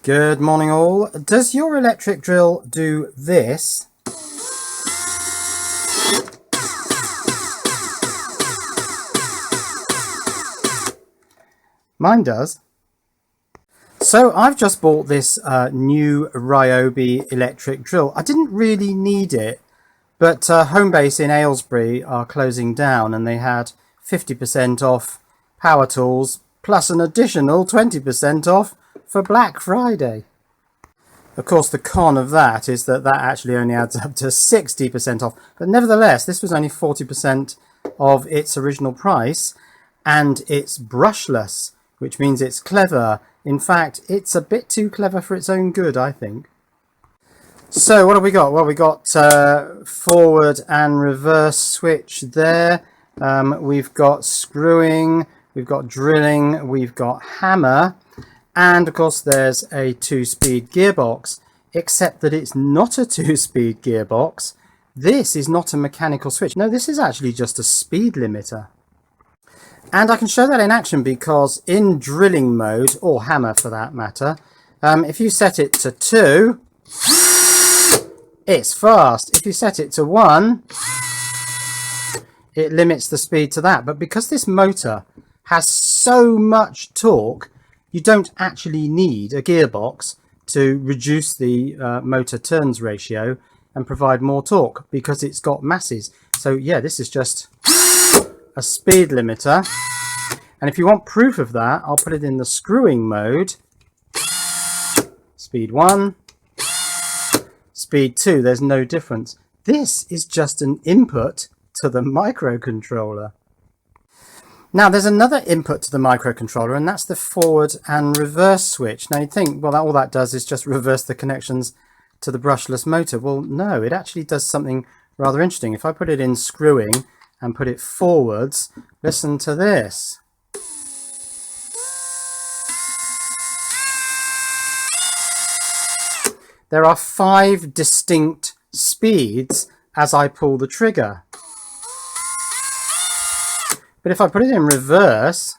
Good morning all. Does your electric drill do this? Mine does. So I've just bought this new Ryobi electric drill. I didn't really need it, but Homebase in Aylesbury are closing down and they had 50% off power tools plus an additional 20% off for Black Friday. Of course, the con of that is that actually only adds up to 60% off. But nevertheless, this was only 40% of its original price, and it's brushless, which means it's clever. In fact, it's a bit too clever for its own good, I think. So what have we got? Well, we got forward and reverse switch there. We've got screwing, we've got drilling, we've got hammer. And of course there's a 2-speed gearbox, except that it's not a 2-speed gearbox. This is not a mechanical switch. No, this is actually just a speed limiter. And I can show that in action because in drilling mode, or hammer for that matter, if you set it to 2, it's fast. If you set it to 1, it limits the speed to that. But because this motor has so much torque, you don't actually need a gearbox to reduce the motor turns ratio and provide more torque because it's got masses. So yeah, this is just a speed limiter. And if you want proof of that, I'll put it in the screwing mode. Speed 1, speed 2, there's no difference. This is just an input to the microcontroller. Now there's another input to the microcontroller, and that's the forward and reverse switch. Now you'd think, well, all that does is just reverse the connections to the brushless motor. Well, no, it actually does something rather interesting. If I put it in screwing and put it forwards, listen to this. There are 5 distinct speeds as I pull the trigger. But if I put it in reverse,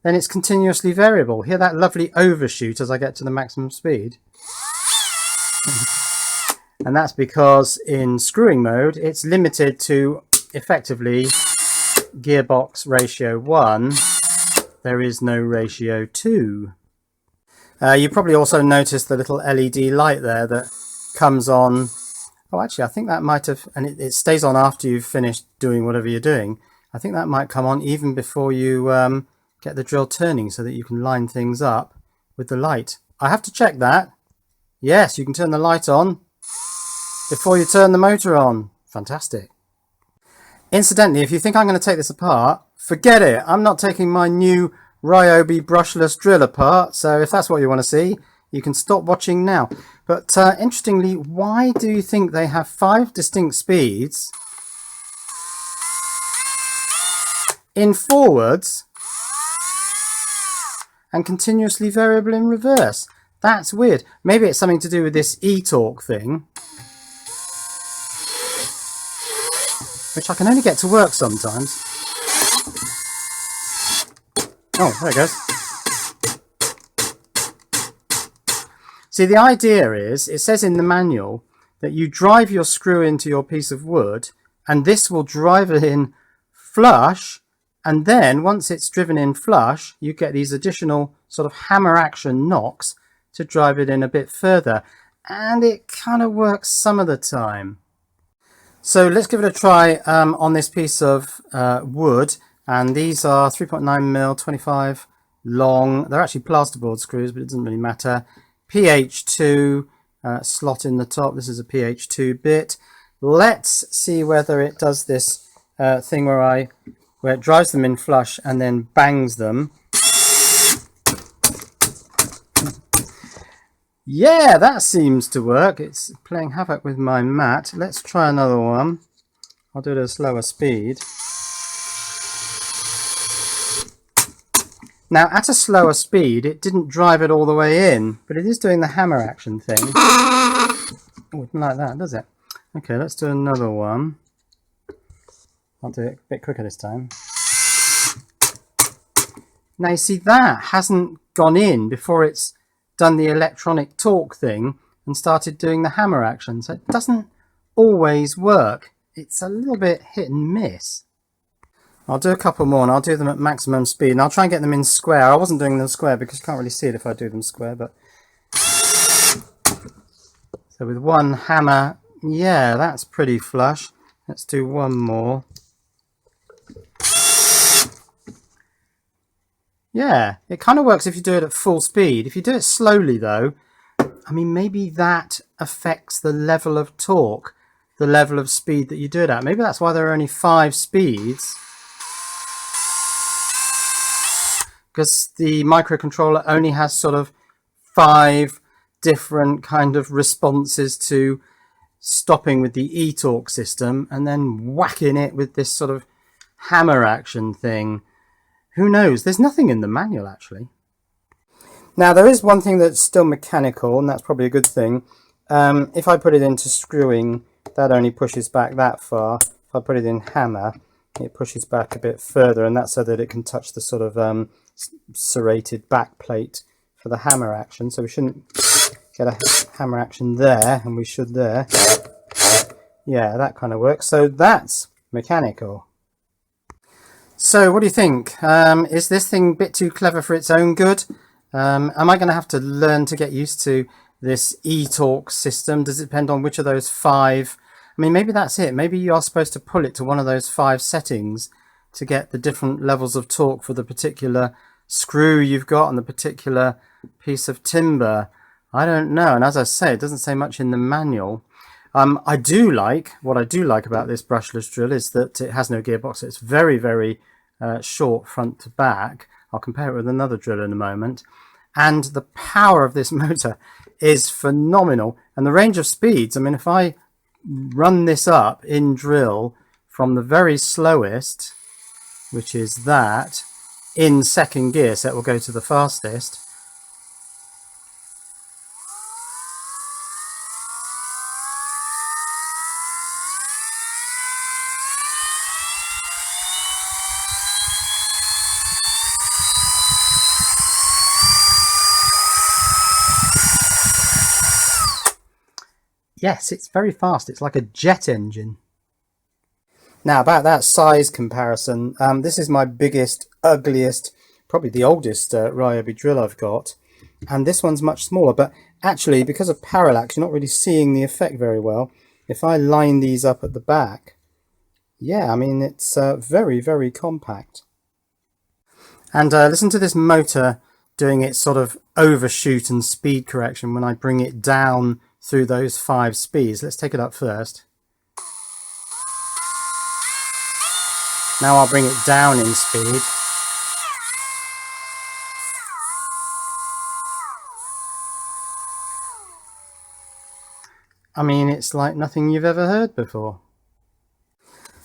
then it's continuously variable. Hear that lovely overshoot as I get to the maximum speed? And that's because in screwing mode, it's limited to effectively gearbox ratio 1. There is no ratio 2. You probably also noticed the little LED light there that comes on. Oh, actually, I think that might have, and it stays on after you've finished doing whatever you're doing. I think that might come on even before you get the drill turning so that you can line things up with the light. I have to check that. Yes, you can turn the light on before you turn the motor on. Fantastic. Incidentally, if you think I'm going to take this apart, forget it. I'm not taking my new Ryobi brushless drill apart, so if that's what you want to see, you can stop watching now. But interestingly, why do you think they have 5 distinct speeds in forwards and continuously variable in reverse? That's weird. Maybe it's something to do with this e-torque thing, which I can only get to work sometimes. Oh, there it goes. See, the idea is, it says in the manual that you drive your screw into your piece of wood and this will drive it in flush, and then once it's driven in flush, you get these additional sort of hammer action knocks to drive it in a bit further, and it kind of works some of the time. So let's give it a try on this piece of wood. And these are 3.9mm, 25 long. They're actually plasterboard screws, but it doesn't really matter. PH2 slot in the top. This is a PH2 bit. Let's see whether it does this thing where it drives them in flush and then bangs them. Yeah, that seems to work. It's playing havoc with my mat. Let's try another one. I'll do it at a slower speed. Now, at a slower speed, it didn't drive it all the way in, but it is doing the hammer action thing. Oh, it didn't like that, does it? Okay, let's do another one. I'll do it a bit quicker this time. Now you see that hasn't gone in before it's done the electronic torque thing and started doing the hammer action, so it doesn't always work. It's a little bit hit and miss. I'll do a couple more and I'll do them at maximum speed, and I'll try and get them in square. I wasn't doing them square because you can't really see it if I do them square, but so with one hammer, yeah, that's pretty flush. Let's do one more. Yeah, it kind of works if you do it at full speed. If you do it slowly though, I mean, maybe that affects the level of torque, the level of speed that you do it at. Maybe that's why there are only 5 speeds, because the microcontroller only has sort of 5 different kind of responses to stopping with the e-torque system and then whacking it with this sort of hammer action thing. Who knows? There's nothing in the manual actually. Now there is one thing that's still mechanical, and that's probably a good thing. If I put it into screwing, that only pushes back that far. If I put it in hammer, it pushes back a bit further, and that's so that it can touch the sort of serrated back plate for the hammer action. So we shouldn't get a hammer action there, and we should there. Yeah, that kind of works. So that's mechanical. So what do you think? Is this thing a bit too clever for its own good? Am I going to have to learn to get used to this e-torque system? Does it depend on which of those 5? I mean, maybe that's it. Maybe you are supposed to pull it to one of those 5 settings to get the different levels of torque for the particular screw you've got and the particular piece of timber. I don't know. And as I say, it doesn't say much in the manual. What I do like about this brushless drill is that it has no gearbox. It's very, very short front to back. I'll compare it with another drill in a moment. And the power of this motor is phenomenal. And the range of speeds, I mean, if I run this up in drill from the very slowest, which is that, in second gear, so it will go to the fastest. Yes, it's very fast. It's like a jet engine. Now, about that size comparison, this is my biggest, ugliest, probably the oldest Ryobi drill I've got. And this one's much smaller, but actually, because of parallax, you're not really seeing the effect very well. If I line these up at the back, yeah, I mean, it's very, very compact. And listen to this motor doing its sort of overshoot and speed correction when I bring it down through those 5 speeds. Let's take it up first. Now I'll bring it down in speed. I mean, it's like nothing you've ever heard before.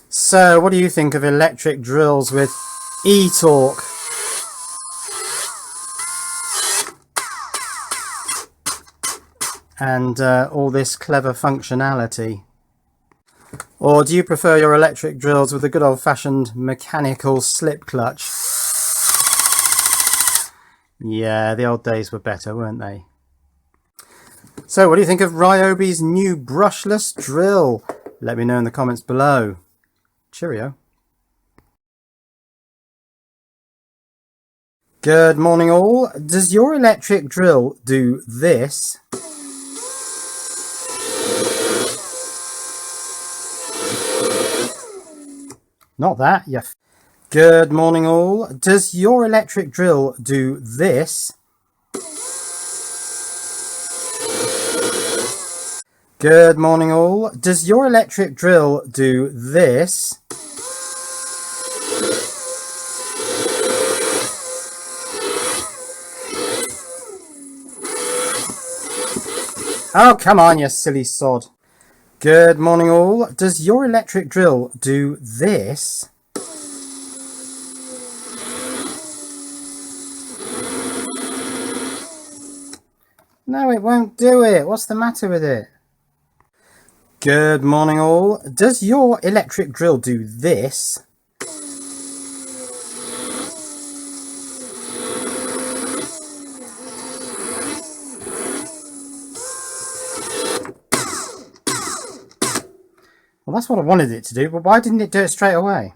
So what do you think of electric drills with e-torque? And all this clever functionality? Or do you prefer your electric drills with a good old-fashioned mechanical slip clutch? Yeah, the old days were better, weren't they? So what do you think of Ryobi's new brushless drill? Let me know in the comments below. Cheerio. Good morning all. Does your electric drill do this? Not that, yeah. Good morning all. Does your electric drill do this? Good morning all. Does your electric drill do this? Oh, come on, you silly sod. Good morning all. Does your electric drill do this? No, it won't do it. What's the matter with it? Good morning all. Does your electric drill do this? Well, that's what I wanted it to do, but why didn't it do it straight away?